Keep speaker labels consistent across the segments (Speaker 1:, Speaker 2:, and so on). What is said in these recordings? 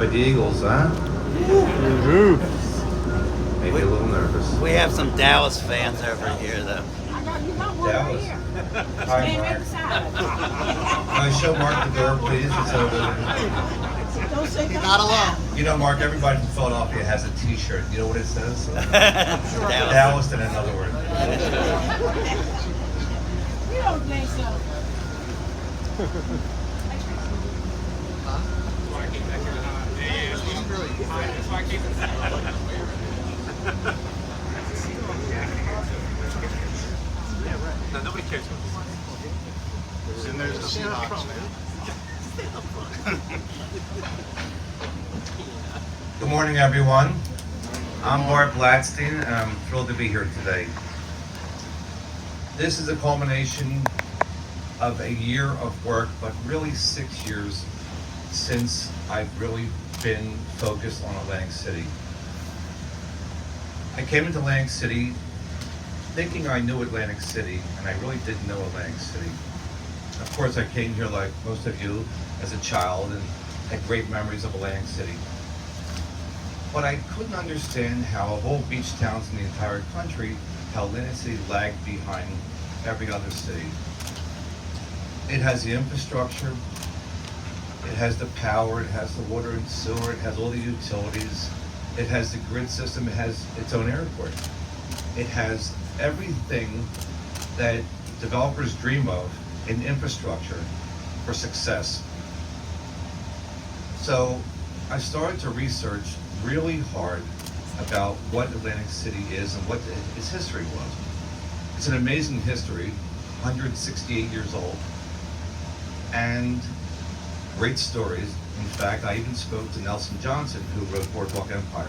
Speaker 1: the Eagles, huh? Maybe a little nervous.
Speaker 2: We have some Dallas fans over here, though.
Speaker 3: I got you got one
Speaker 1: Dallas.
Speaker 3: right here.
Speaker 1: Hi,
Speaker 3: Stand right
Speaker 1: Mark.
Speaker 3: beside it.
Speaker 1: Can I show Mark the door, please? It's over there.
Speaker 3: Don't say
Speaker 2: You're not alone.
Speaker 1: You know, Mark, everybody from Philadelphia has a T-shirt. You know what it says?
Speaker 2: Dallas.
Speaker 1: Dallas and another word.
Speaker 3: You don't think so.
Speaker 4: No, nobody cares what this is. And there's the Seahawks,
Speaker 1: Good morning, everyone. I'm Bart Blatstein, and I'm thrilled to be here today. This is a culmination of a year of work, but really 6 years since I've really been focused on Atlantic City. I came into Atlantic City thinking I knew Atlantic City, and I really didn't know Atlantic City. Of course, I came here like most of you as a child and had great memories of Atlantic City. But I couldn't understand how of all beach towns in the entire country, how Atlantic City lagged behind every other city. It has the infrastructure, it has the power, it has the water and sewer, it has all the utilities, it has the grid system, it has its own airport. It has everything that developers dream of in infrastructure for success. So I started to research really hard about what Atlantic City is and what its history was. It's an amazing history, 168 years old, and great stories. In fact, I even spoke to Nelson Johnson, who wrote Boardwalk Empire.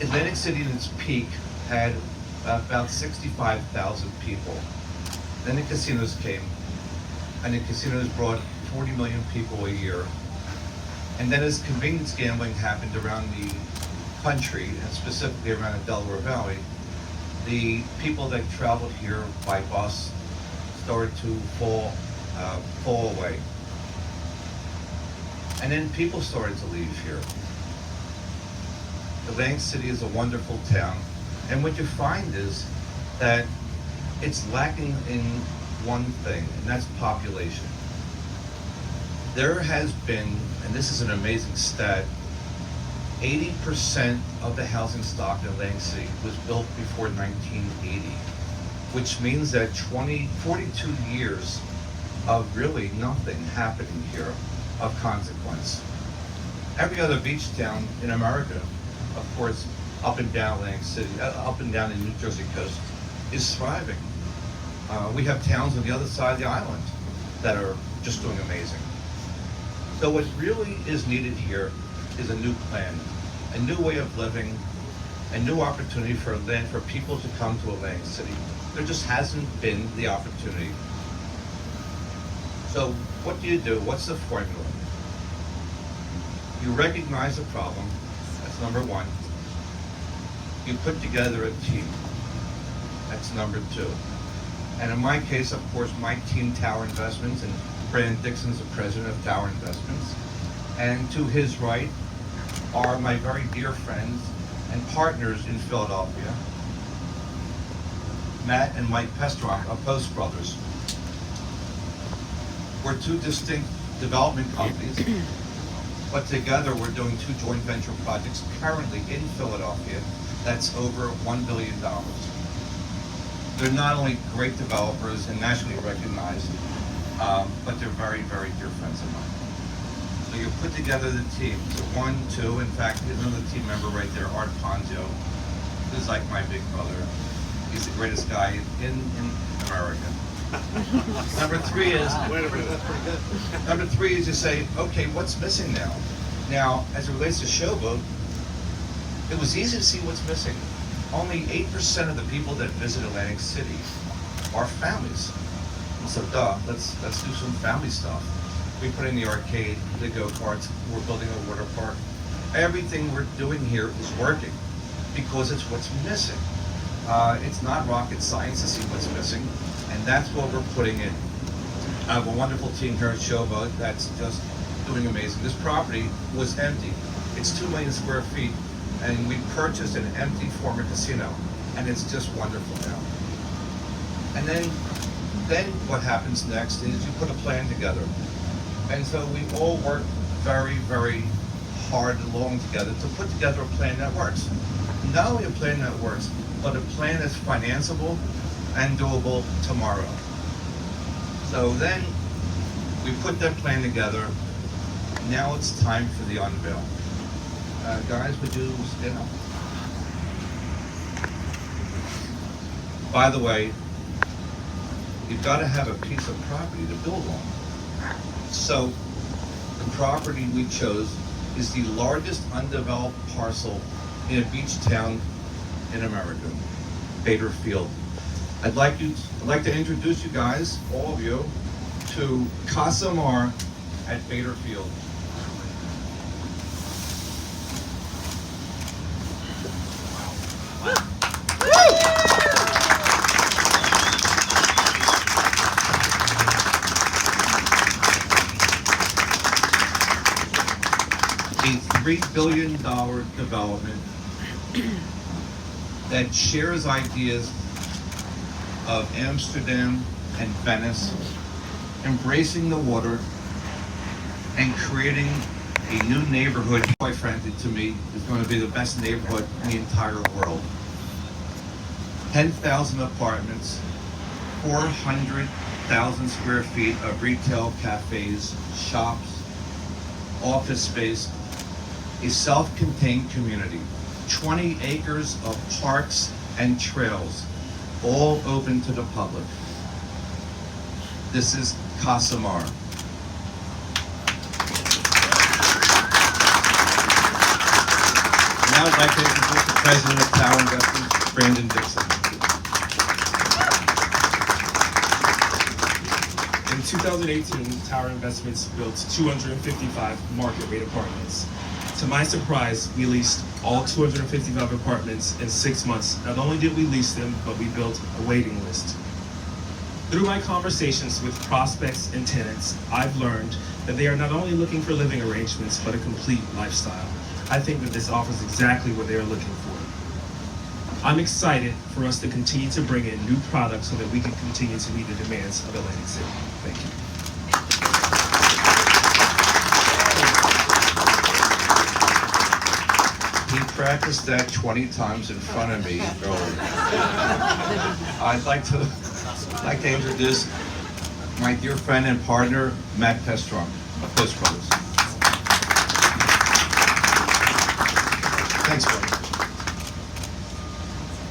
Speaker 1: Atlantic City in its peak had about 65,000 people. Then the casinos came, and the casinos brought 40 million people a year. And then as convenience gambling happened around the country, and specifically around the Delaware Valley, the people that traveled here by bus started to fall away. And then people started to leave here. Atlantic City is a wonderful town, and what you find is that it's lacking in one thing, and that's population. There has been, and this is an amazing stat, 80% of the housing stock in Atlantic City was built before 1980, which means that 42 years of really nothing happening here of consequence. Every other beach town in America, of course, up and down Atlantic City, up and down the New Jersey coast, is thriving. We have towns on the other side of the island that are just doing amazing. So what really is needed here is a new plan, a new way of living, a new opportunity for people to come to Atlantic City. There just hasn't been the opportunity. So what do? What's the formula? You recognize the problem. That's number one. You put together a team. That's number two. And in my case, of course, my team, Tower Investments, and Brandon Dixon's the president of Tower Investments. And to his right are my very dear friends and partners in Philadelphia, Matt and Mike Pestrock of Post Brothers. We're two distinct development companies, but together we're doing two joint venture projects currently in Philadelphia that's over $1 billion. They're not only great developers and nationally recognized, but they're very, very dear friends of mine. So you put together the team. So one, two, in fact, there's another team member right there, Art Ponzio. This is like my big brother. He's the greatest guy in America. Number three is,
Speaker 4: Wait a minute, that's pretty good.
Speaker 1: number three is to say, okay, what's missing now? Now, as it relates to Showboat, it was easy to see what's missing. Only 8% of the people that visit Atlantic City are families. And so, let's do some family stuff. We put in the arcade, the go-karts, we're building a water park. Everything we're doing here is working because it's what's missing. It's not rocket science to see what's missing, and that's what we're putting in. I have a wonderful team here at Showboat that's just doing amazing. This property was empty. It's 2 million square feet, and we purchased an empty former casino, and it's just wonderful now. And then what happens next is you put a plan together. And so we all worked very, very hard and long together to put together a plan that works. Not only a plan that works, but a plan that's financeable and doable tomorrow. So then we put that plan together. Now it's time for the unveil. Guys, would you stand up? By the way, you've got to have a piece of property to build on. So the property we chose is the largest undeveloped parcel in a beach town in America, Bader Field. I'd like to introduce you guys, all of you, to Casa Mar at Bader Field. A $3 billion development that shares ideas of Amsterdam and Venice, embracing the water and creating a new neighborhood, quite frankly to me, is going to be the best neighborhood in the entire world. 10,000 apartments, 400,000 square feet of retail, cafes, shops, office space, a self-contained community, 20 acres of parks and trails, all open to the public. This is Casa Mar. Now I'd like to introduce the President of Tower Investments, Brandon Dixon.
Speaker 5: In 2018, Tower Investments built 255 market rate apartments. To my surprise, we leased all 255 apartments in 6 months. Not only did we lease them, but we built a waiting list. Through my conversations with prospects and tenants, I've learned that they are not only looking for living arrangements, but a complete lifestyle. I think that this offers exactly what they are looking for. I'm excited for us to continue to bring in new products so that we can continue to meet the demands of Atlantic City. Thank you.
Speaker 1: He practiced that 20 times in front of me. I'd like to introduce my dear friend and partner, Matt Pestrom of Post Brothers.
Speaker 6: Thanks, Bart.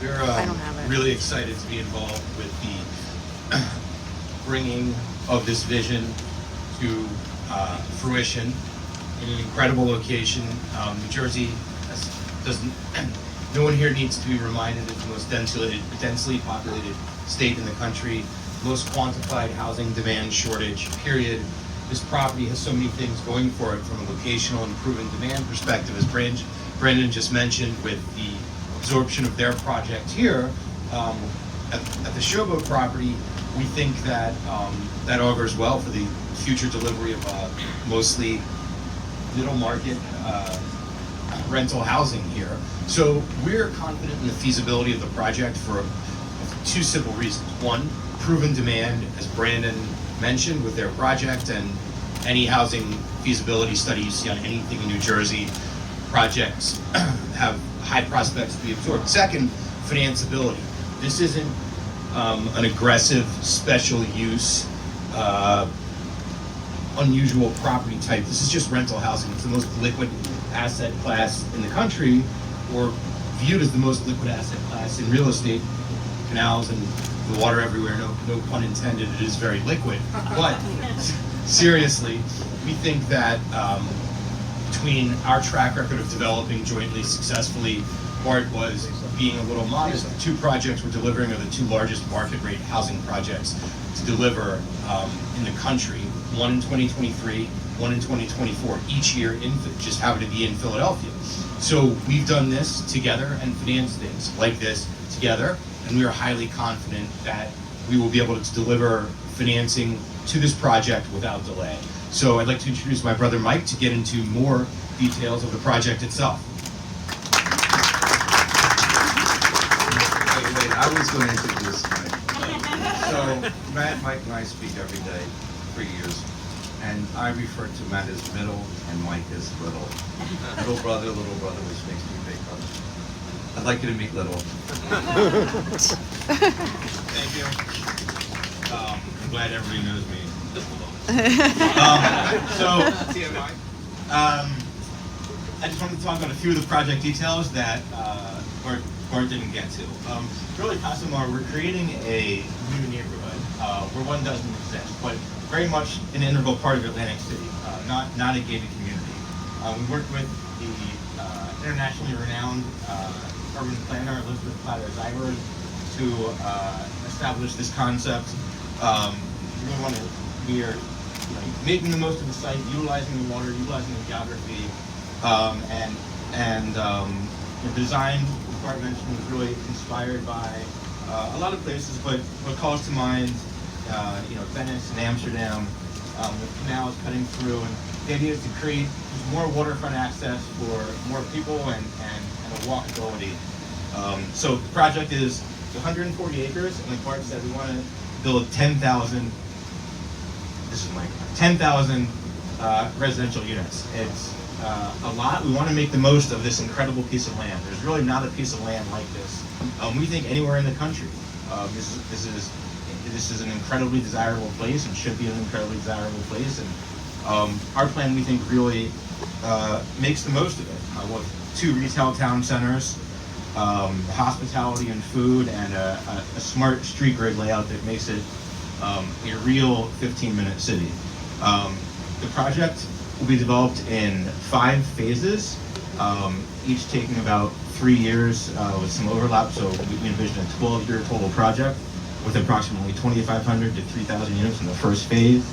Speaker 6: We're really excited to be involved with the bringing of this vision to fruition in an incredible location. New Jersey doesn't. No one here needs to be reminded it's the most densely populated state in the country, most quantified housing demand shortage, period. This property has so many things going for it from a locational and proven demand perspective, as Brandon just mentioned, with the absorption of their project here. At the Showboat property, we think that that augurs well for the future delivery of mostly middle market rental housing here. So we're confident in the feasibility of the project for two simple reasons. One, proven demand, as Brandon mentioned, with their project, and any housing feasibility study you see on anything in New Jersey, projects have high prospects to be absorbed. Second, financeability. This isn't an aggressive special use unusual property type. This is just rental housing. It's the most liquid asset class in the country, or viewed as the most liquid asset class in real estate. Canals and the water everywhere, no pun intended, it is very liquid. But seriously, we think that between our track record of developing jointly successfully, Bart was being a little modest. The two projects we're delivering are the two largest market rate housing projects to deliver in the country. One in 2023, one in 2024. Each year just happened to be in Philadelphia. So we've done this together and financed things like this together, and we are highly confident that we will be able to deliver financing to this project without delay. So I'd like to introduce my brother Mike to get into more details of the project itself.
Speaker 1: Wait, I was going to introduce Mike. So Matt, Mike, and I speak every day for years, and I refer to Matt as middle and Mike as little. Little brother, which makes me big brother. I'd like you to meet Little.
Speaker 6: Thank you. I'm glad everybody knows me. I just wanted to talk about a few of the project details that Bart didn't get to. Really, Casa Mar, we're creating a new neighborhood where one doesn't exist, but very much an integral part of Atlantic City, not a gated community. We worked with the internationally renowned urban planner, Elizabeth Platter-Zyber, to establish this concept. We are making the most of the site, utilizing the water, utilizing the geography, and the design, as Bart mentioned, was really inspired by a lot of places, but what calls to mind, Venice and Amsterdam, with canals cutting through, and the idea is to create just more waterfront access for more people and a walkability. So the project is 140 acres, and like Bart said, we want to build 10,000 residential units. It's a lot. We want to make the most of this incredible piece of land. There's really not a piece of land like this. We think anywhere in the country. This is an incredibly desirable place and should be an incredibly desirable place. And our plan, we think, really makes the most of it. With 2 retail town centers, hospitality and food, and a smart street grid layout that makes it a real 15-minute city. The project will be developed in 5 phases, each taking about 3 years with some overlap. So we envision a 12-year total project with approximately 2,500 to 3,000 units in the first phase.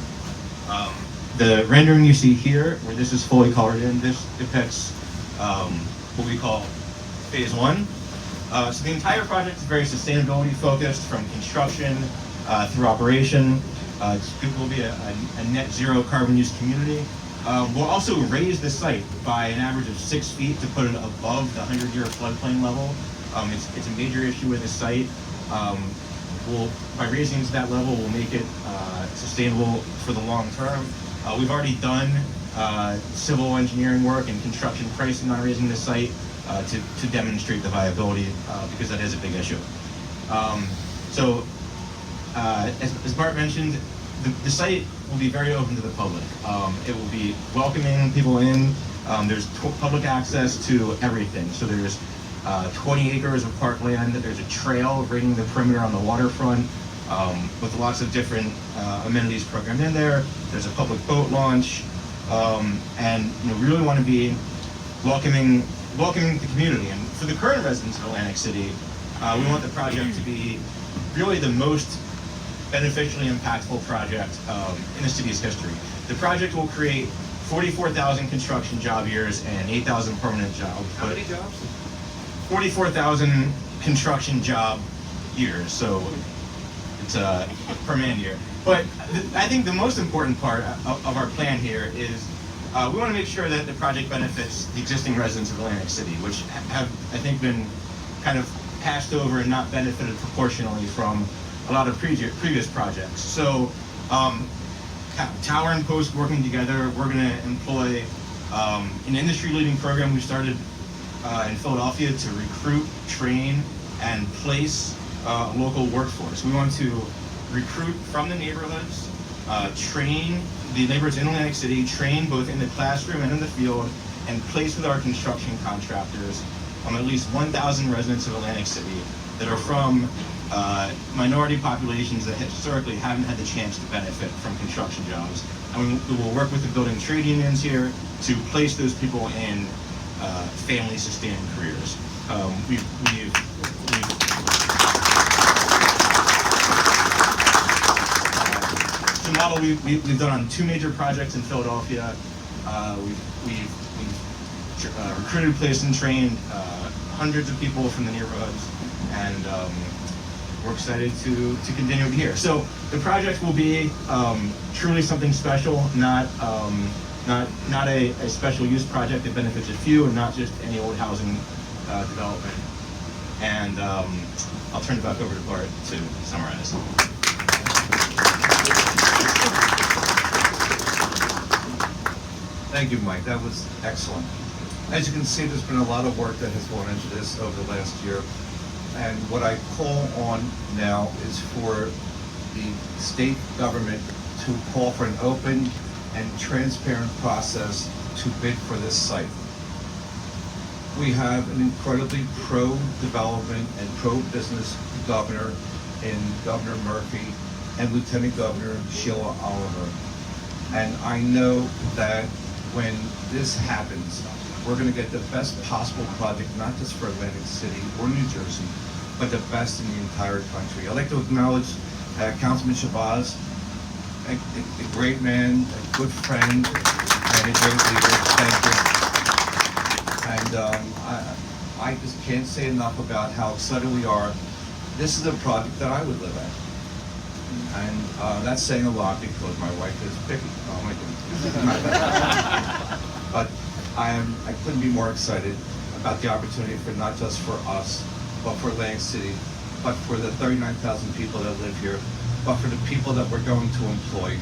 Speaker 6: The rendering you see here, where this is fully colored in, this depicts what we call phase 1. So the entire project is very sustainability focused, from construction through operation. It will be a net zero carbon use community. We'll also raise the site by an average of 6 feet to put it above the 100-year floodplain level. It's a major issue with the site. By raising it to that level, we'll make it sustainable for the long term. We've already done civil engineering work and construction pricing on raising the site to demonstrate the viability, because that is a big issue. As Bart mentioned, the site will be very open to the public. It will be welcoming people in. There's public access to everything. So there's 20 acres of parkland. There's a trail ringing the perimeter on the waterfront, with lots of different amenities programmed in there. There's a public boat launch, and we really want to be welcoming the community. And for the current residents of Atlantic City, we want the project to be really the most beneficially impactful project in the city's history. The project will create 44,000 construction job years and 8,000 permanent jobs.
Speaker 1: How many jobs?
Speaker 6: 44,000 construction job years, so it's per man year. But I think the most important part of our plan here is we want to make sure that the project benefits the existing residents of Atlantic City, which have, I think, been kind of passed over and not benefited proportionally from a lot of previous projects. So Tower and Post working together, we're going to employ an industry-leading program we started in Philadelphia to recruit, train, and place local workforce. We want to recruit from the neighborhoods, train the neighborhoods in Atlantic City, train both in the classroom and in the field, and place with our construction contractors at least 1,000 residents of Atlantic City that are from minority populations that historically haven't had the chance to benefit from construction jobs. And we will work with the building trade unions here to place those people in family-sustaining careers. The model we've done on 2 major projects in Philadelphia. We've recruited, placed, and trained hundreds of people from the neighborhoods, and we're excited to continue it here. So the project will be truly something special, not a special use project that benefits a few, and not just any old housing development. And I'll turn it back over to Bart to summarize.
Speaker 1: Thank you, Mike. That was excellent. As you can see, there's been a lot of work that has gone into this over the last year. And what I call on now is for the state government to call for an open and transparent process to bid for this site. We have an incredibly pro-development and pro-business governor in Governor Murphy and Lieutenant Governor Sheila Oliver. And I know that when this happens, we're going to get the best possible project, not just for Atlantic City or New Jersey, but the best in the entire country. I'd like to acknowledge Councilman Shabazz, a great man, a good friend, and a great leader. Thank you. And I just can't say enough about how excited we are. This is a project that I would live at. And that's saying a lot because my wife is picky. Oh my goodness. But I couldn't be more excited about the opportunity for not just for us, but for Atlantic City, but for the 39,000 people that live here, but for the people that we're going to employ,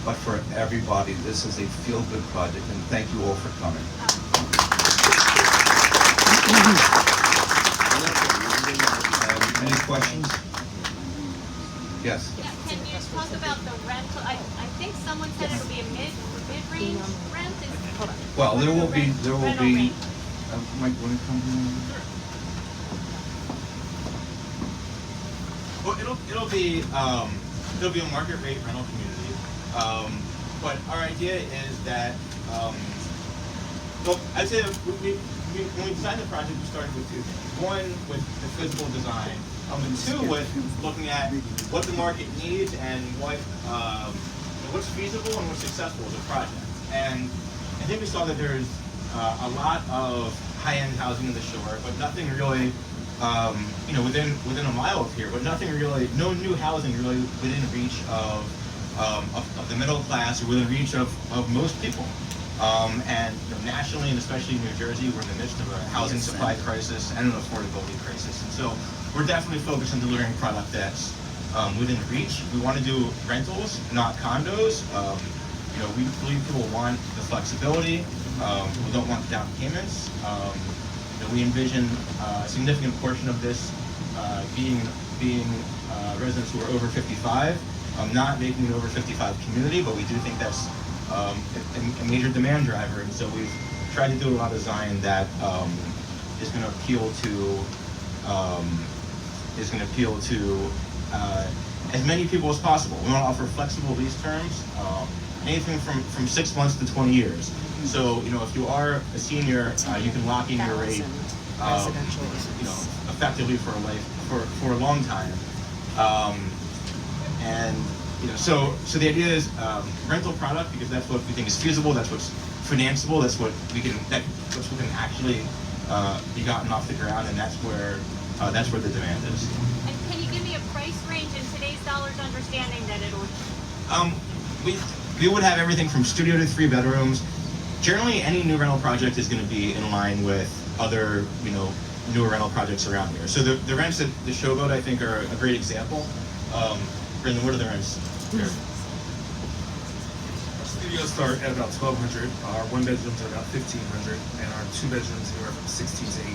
Speaker 1: but for everybody. This is a feel-good project, and thank you all for coming. Any questions? Yes.
Speaker 7: Yeah, can you talk about the rental? I think someone said it would be a mid-range rent.
Speaker 1: Well, there will be, Mike, want to come in?
Speaker 6: Well, it'll be a market rate rental community. But our idea is that, well, I'd say when we designed the project, we started with two things. One, with the physical design, and two, with looking at what the market needs and what's feasible and what's successful as a project. And I think we saw that there's a lot of high-end housing in the shore, but nothing really, within a mile of here, but nothing really, no new housing really within reach of the middle class or within reach of most people. And nationally, and especially in New Jersey, we're in the midst of a housing supply crisis and an affordability crisis. And so we're definitely focused on delivering a product that's within reach. We want to do rentals, not condos. We believe people want the flexibility. We don't want down payments. We envision a significant portion of this being residents who are over 55. Not making an over 55 community, but we do think that's a major demand driver, and so we've tried to do a lot of design that is going to appeal to as many people as possible. We want to offer flexible lease terms, anything from 6 months to 20 years. So if you are a senior, you can lock in your rate, effectively for a long time. So the idea is rental product, because that's what we think is feasible, that's what's financeable, that's what we can actually be gotten off the ground, and that's where the demand is.
Speaker 7: And can you give me a price range in today's dollars, understanding that it'll?
Speaker 6: We would have everything from studio to 3 bedrooms. Generally, any new rental project is going to be in line with other newer rental projects around here. So the rents at the Showboat, I think, are a great example. Brendan, what are the rents here?
Speaker 5: Our studios start at about 1,200. Our 1 bedrooms are about 1,500, and our 2 bedrooms anywhere from 16 to 1,800.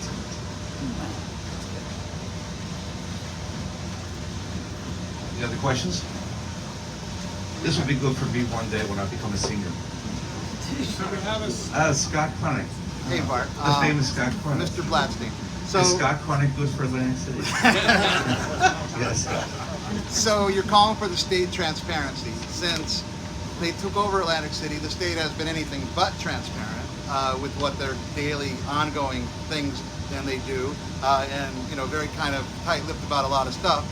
Speaker 1: Any other questions? This would be good for me one day when I become a senior.
Speaker 4: So we have
Speaker 1: Scott Connick.
Speaker 8: Hey, Bart.
Speaker 1: The famous Scott Connick.
Speaker 8: Mr. Blatstein.
Speaker 1: Is Scott Connick good for Atlantic City? Yes, Scott.
Speaker 8: So you're calling for the state transparency. Since they took over Atlantic City, the state has been anything but transparent with what their daily ongoing things then they do, and very kind of tight-lipped about a lot of stuff.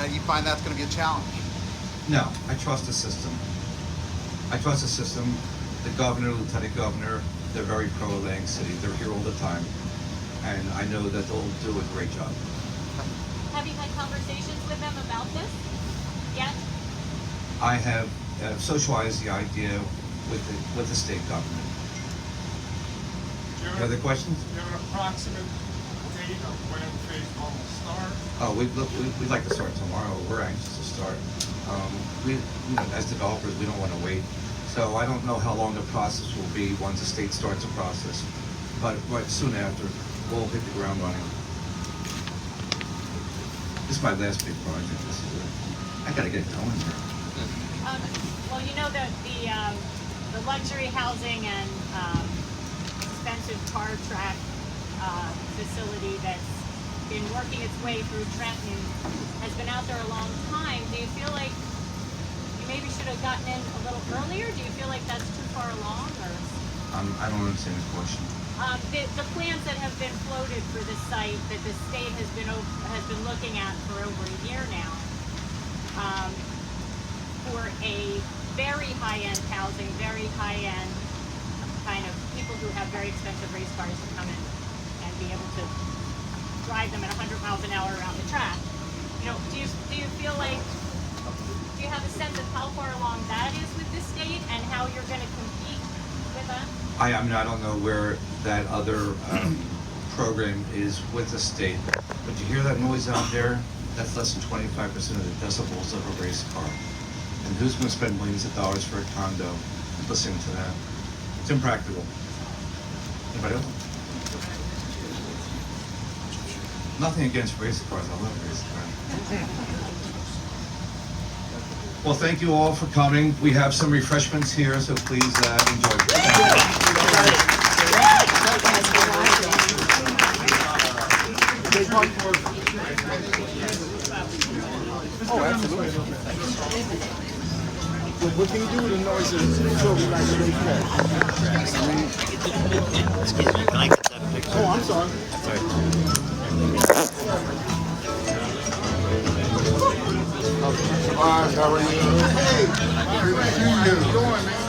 Speaker 8: You find that's going to be a challenge?
Speaker 1: No, I trust the system. The governor, lieutenant governor, they're very pro-Atlantic City. They're here all the time. And I know that they'll do a great job.
Speaker 7: have you had conversations with them about this yet?
Speaker 1: I have socialized the idea with the state government. Any other questions?
Speaker 9: Do you have an approximate date of when phase one will start?
Speaker 1: Oh, we'd like to start tomorrow. We're anxious to start. As developers, we don't want to wait. So I don't know how long the process will be once the state starts the process. But right soon after, we'll hit the ground running. This is my last big project. This is it. I gotta get going here.
Speaker 7: Well, you know that the luxury housing and expensive car track facility that's been working its way through Trenton has been out there a long time. Do you feel like you maybe should have gotten in a little earlier? Do you feel like that's too far along, or?
Speaker 1: I don't understand the question.
Speaker 7: The plans that have been floated for this site that the state has been looking at for over a year now, for a very high-end housing, very high-end kind of people who have very expensive race cars to come in and be able to drive them at 100 miles an hour around the track. You know, do you feel like, do you have a sense of how far along that is with the state and how you're going to compete with that?
Speaker 1: I mean, I don't know where that other program is with the state, but you hear that noise out there? That's less than 25% of the decibels of a race car. And who's going to spend millions of dollars for a condo listening to that? It's impractical. Anybody else? Nothing against race cars. I love race cars. Well, thank you all for coming. We have some refreshments here, so please enjoy.
Speaker 9: Oh, absolutely. What can you do with the noises? So we like to make that.
Speaker 2: Excuse me, can I get that picture?
Speaker 9: Oh, I'm sorry.
Speaker 2: Sorry.
Speaker 9: How are you? Hey, how you doing, man?